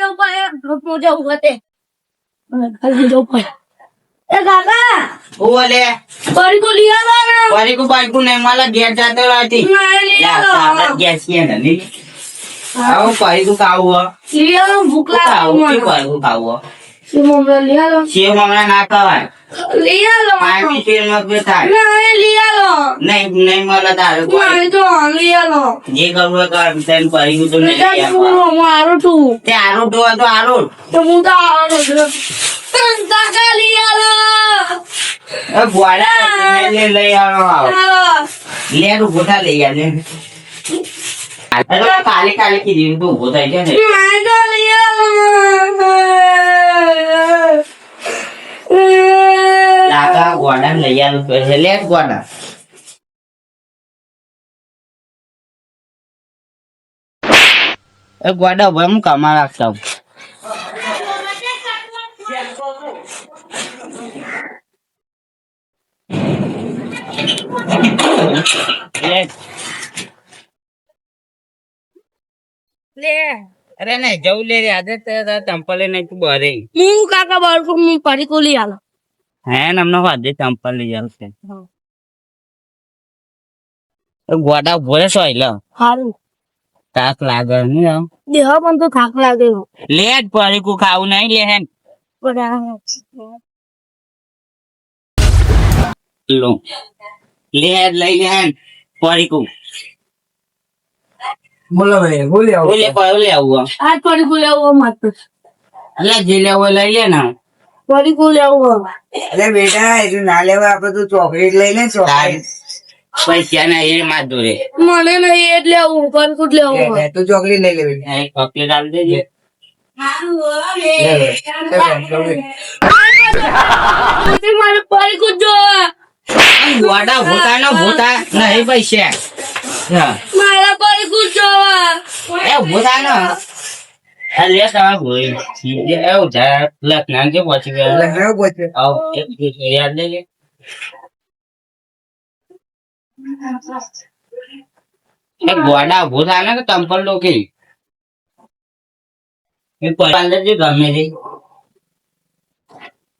જવું પડે હું જવું હતે જવું પડે એ કાકા ઓલે પરીકો લઈ આવો ને પરીકુ નહીં મારા ઘેર જાતો હતી ગેસ કે નહીં આવું પરીકુ ખાવું લઈ આવો ભૂખ લાગે પરીકુ ખાવું શિવ મમરા લઈ આવો સેવ મમરા ના ખવાય લઈ આવો પાણી તેલ મગજ થાય નહીં લઈ આવો નહીં મળે તારે નહીં તો લઈ આવો જે કરવું હોય કર તને પરીકુ તો નહીં લઈ આપવા. હું આરું છું તે આરોટ હોય તો આરોટ તો હું તો આરું છું કાકા લઈ આવો ગોળા લઈ આવો લે તું ગોઠા લઈ આવે કાલે કીધું તું ઉભો થાય છે ને લાગા ગોડા લઈ આવ્યું લે ગોડા એ ગોડા ભાઈ હું કમા રાખતા અરે નહીં જવું લે રે આજે ચંપલ નહીં તું બરે હું કાકા બાળકો હું પરીકો લઈ આલો હે ને અમને વાદે ચંપલ લઈ આવશે ગોડા ભોરે સોય સારું તાક લાગે નહીં આમ દેહ પણ તો થાક લાગે લે જ પરીકું ખાવું નહીં લે હે લો લે લઈ લે હે પરીકું બોલો ભાઈ બોલી આવો લે આવું આજ પરીકો લેવો મત એટલે જે લેવો લઈ લે ને પરીકો લેવો અરે બેટા એટલું ના લેવા આપડે તું ચોકલેટ લઈ લે ચોકલેટ પૈસા ના એ માં દોરે મને નહીં એટલે હું પરીકો જ લેવું તું ચોકલેટ લઈ લે બેટા ચોકલેટ આલ દેજે મારે પરીકો જો ગોડા ભૂતા નહીં પૈસા મારા પરીકો જોવા એ ભૂતા નો લે તમે ભૂઈ એવું જા લખના કે પછી લખનઉ પહોંચે આવ એક યાદ લેજે એ ગોડા ભૂતા ને ચંપલ લોકી એ પંદર જે ગમે તે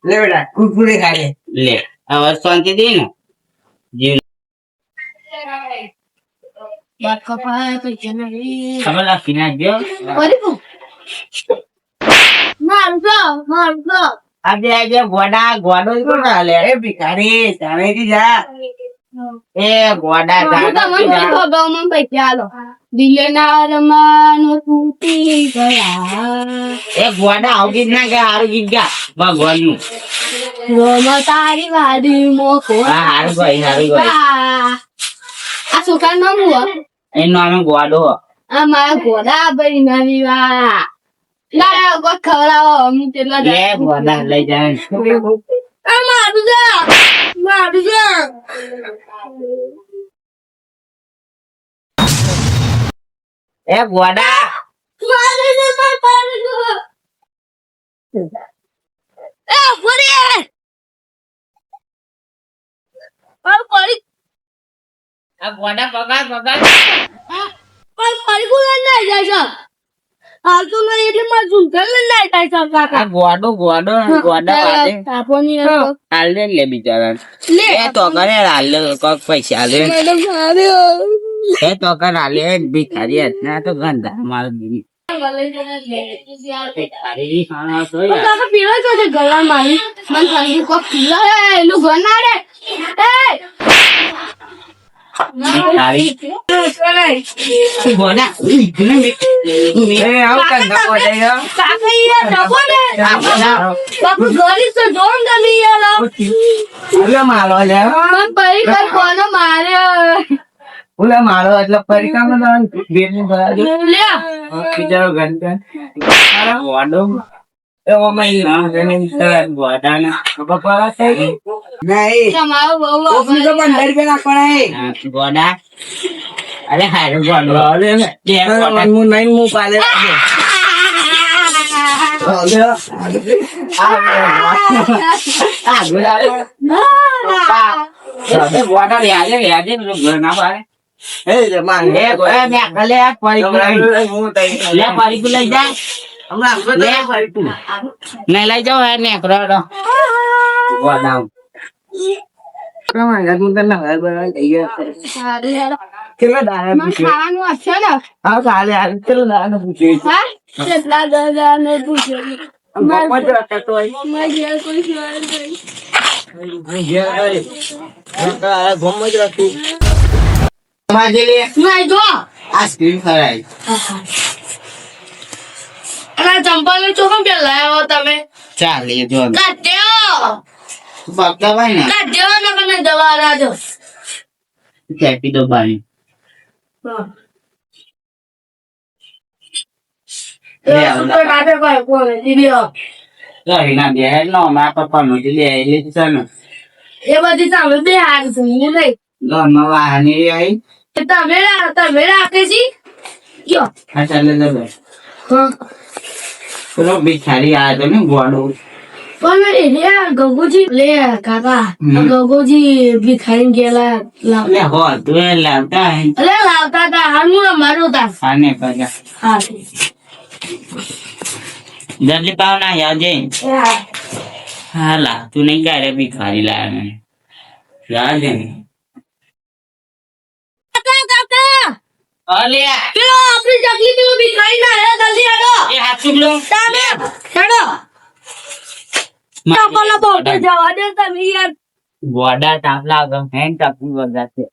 લે બેટા કુરકુરે ખાય લે હવે શાંતિ દે ને જીવ બાત કપાય પૈસા નહીં તમે લખી નાખજો પરીકો મારું તો આજે ગોડો કોણ ચાલે એ ભિખારી તામેથી જા એ ગોડા ભગવાન પૈસા આલો દિલના રમાનો તૂટી ગયા એ ગોડા આવું ગીત ના કે હારું ગીત ગા ભગવાન નું રોમ તારી વાડી મોકો હા હારું ભાઈ આ છોકરા નામ હું એનું નામ ગોડો આ મારા ઘોડા ભાઈ નવી વા ના કોઈ ખવડાવો અમુ તેટલા લે ગોડા લઈ જાય મારું જા એ ગોડા આ ગોડા પગાર હાલ તો નહીં એટલે મારે ઝુંઝર લઈ જાય છે કાકા આ ગોડા વાતે તાપોની હાલ દે લે બિચારા લે એ તો કરે હાલ કોક પૈસા હાલે મેડમ સારે એ તો કર હાલે ભિખારી ના તો ગંધા મારો દીદી ભિખારી ખાના તો યાર કાકા પીવા જો છે ગળા મારી મને સંગી કોક પીલા એલું ઘર ના રે ભિખારી ગોડા એ આવ કંદા બોલે કાકા યાર ડબો ને બાપુ ગરી તો જોન ગમી યાર ઓલા મારો લે મન પરી કર કોનો માર્યો ઓલા મારો એટલે પરીક્ષામાં તો બેન ની ભરા દે લે બિચારો ગંદા ગોડો એ ઓમાઈ ના જને ગોડા ના બપોરા થઈ નહીં તમારો બહુ ઓપની તો 15 રૂપિયા નાખવાના ગોડા અરે હારું ગોડો અરે ને હું નહીં હું પાલે ગોડા વ્યાજે ઘર ના પાડે એ રે માન લે પરીકુ લઈ જા હમણાં આપણે લે. તો ભાઈ તું. ને લઈ જાઓ હે નેકરો તો ગોડાઉન પ્રમાણે હું તને હાલ બનાવી દઈએ. સારું હેડો. કેટલા દાડા મને પૂછ્યું? ખાવાનું હશે ને હા કાલે હાલ કેટલા દાડા પૂછ્યું? હા કેટલા દાદા ને પૂછ્યું ગમત જ હતો હોય. મારા ઘેર કોઈ સવાલ નહીં. ગમત જ હતું. માજે લે નહીં જો આ સ્ક્રીન ખરાઈ અલા ચંપલ ચોકમ પેલા આવ્યો તમે ચાલે જો કાઢ્યો બગડા ભાઈ ને કાઢ્યો ને મને દવા રાજો કેપી દો બાઈ લે તો કાઢે કોઈ કોને દીદી રહી ના દે નો મા પપ્પા નો લે એટલે છે ને એ બધી તમે બે હાર છું હું નહીં ઘરમાં વાહની આવી તમે રાખે છી યો આ ચાલે દે હા પેલો બિચારી આ તો ને ગોડો પણ લે ગગુજી લે કાકા ગગુજી ભિખારી ગયેલા લાવ લે હો તું એ લાવતા હે અરે લાવતા હતા હાનું અમારું તા આને પજા હા જલ્દી પાવ ના યાજે હાલા તું નહીં ગારે ભિખારી લાયા મને યાજે અલે પેલો આપણી જગલી ની ભિખારી ના હે જલ્દી આડો એ હાથ ચૂકલો તમે હેડો તાપલા બોટ જવા દે તમે યાર ગોડા તાપ લાગે હેન ટપી વગાતે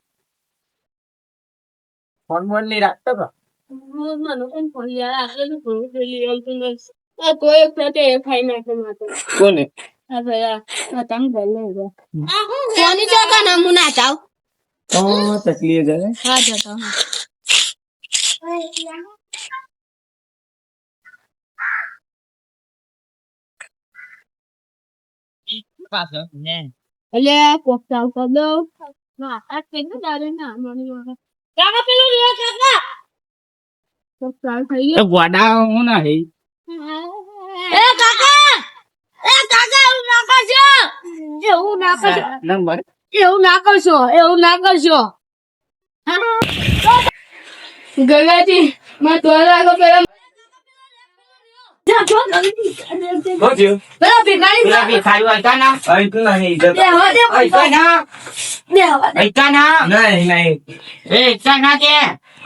ફોન બોલ ની રાખતો કા મને પણ ફોન યાર આગળ ફોન કરી આલતું બસ આ કોઈ એક સાથે ફાઈ નાખે માતો કોને આ ભયા તંગ બોલે છે કોની જગા ના મુના જાવ તો તકલીફ છે. હા જતો પાછો ને અલે કોક ચાવ કર દો ના આ કેને દારે ના મને કાકા પેલું લે કાકા કોક ચાવ થઈ ગયો ગોડા હું ના હે એ કાકા એવું ના કરજો એવું ના કરજો નંબર એવું ના કરશો એવું ના કરશો ગંગાજી માં તો લાગો પેલા પેલા ભિખારી પેલા ભિખારી હતા ના આઈતું નહીં જતો. દેવા દે આઈતા ના દેવા દે આઈતા ના નહીં. એ આઈતા ના કે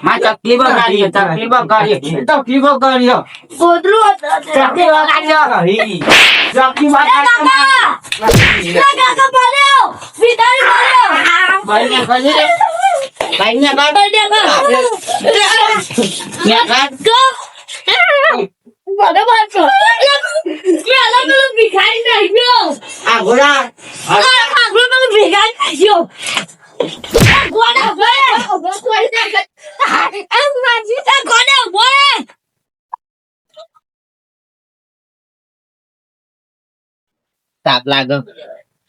માં તકલીફ કરી ગોદરું હતું નહીં. કાકા પાડ્યો ભિખારી પાડ્યો ભાઈને બરાબર છો પેલા પેલું ભિખારી નાખ્યો આ ઘોડા આગળ પેલું ભિખારી નાખ્યો ગોડા બોલે તાપ લાગે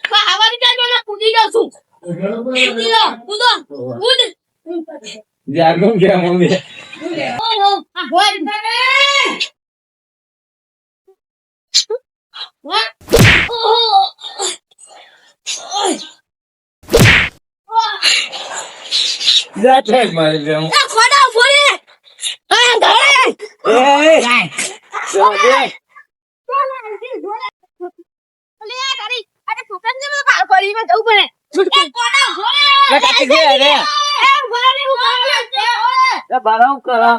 ખાવાની જાય કૂદી જાઉં છું કૂદો કૂદ જાગો ગયા મમ્મી. જા છે મારી બેન. બારાવ કરો.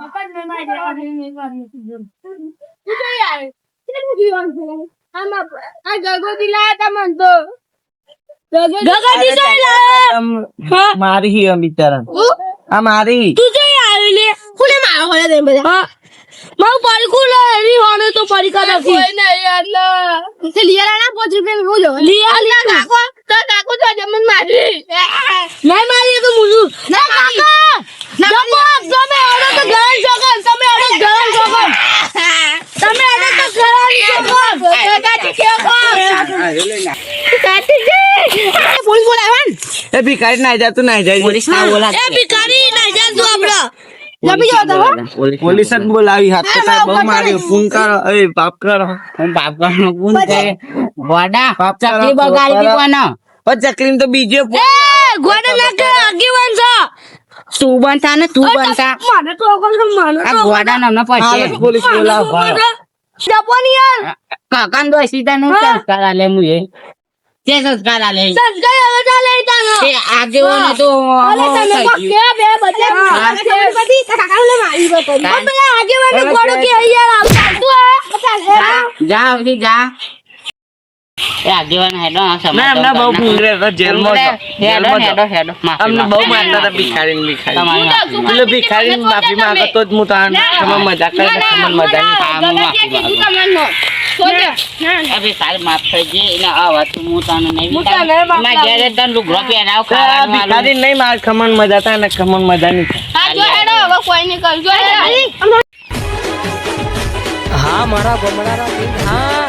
મારી હી બિચારા આ મારી પોલીસ બોલાવન એ ભિખારી નાઈ જા તું નાઈ જાય પોલીસ ના બોલા એ ભિખારી ના જા તું આપડે જમી જાવ તો પોલીસ જ બોલાવી હાથ તો તાર બહુ મારી ફોન કરો એ પાપ કરો હું બાપ કરનો કોણ છે ગોડા પાપ ચકલી બગાડી દી કોનો ઓ ચકલીન તો બીજે ગોડા ના કે આગેવાન છો તું બનતા ને તું બનતા મને તો કોણ માનો આ ગોડા નામનો હાલ પછી પોલીસ બોલાવ ડબો ની યાર કાકાને તો સીતાનું સંસ્કાર આલે મુએ. તે સંસ્કાર આલે. સંસ્કાર હવે ચાલે તાનો તે આગેવાને તો અલે તમે થઈ ગયું. કે બે બધે બધી કાકાને મારી ગયો તો પેલા આગેવાને ગોળો કે યાર આમ ચાલતું જા ઉઠી જા. એ આગેવાન હેડો આ સમાજ ના એમને બહુ ભૂંગળે હતા જેલમાં હતા. હેડો હેડો હેડો અમને બહુ મારતા હતા ભિખારીને તમારી માફી માંગો. પેલો ભિખારીને માફી માંગો તો જ હું તાન તમે મજાક કરે ને તમને મજા નહીં. હા, હું માફી માંગુ. અબે સાહેબ માફ થઈ ગઈ એને આ વાત હું તને નહીં બતાવું. મારા ઘરે તને લુગડો પહેરાવ ખાવાનું આલું. ભિખારી નહીં માર ખમણ મજા થાય ને ખમણ મજા નહીં થાય. હા જો હેડો હવે કોઈ નહીં કરજો હા મારા ગમડારા હા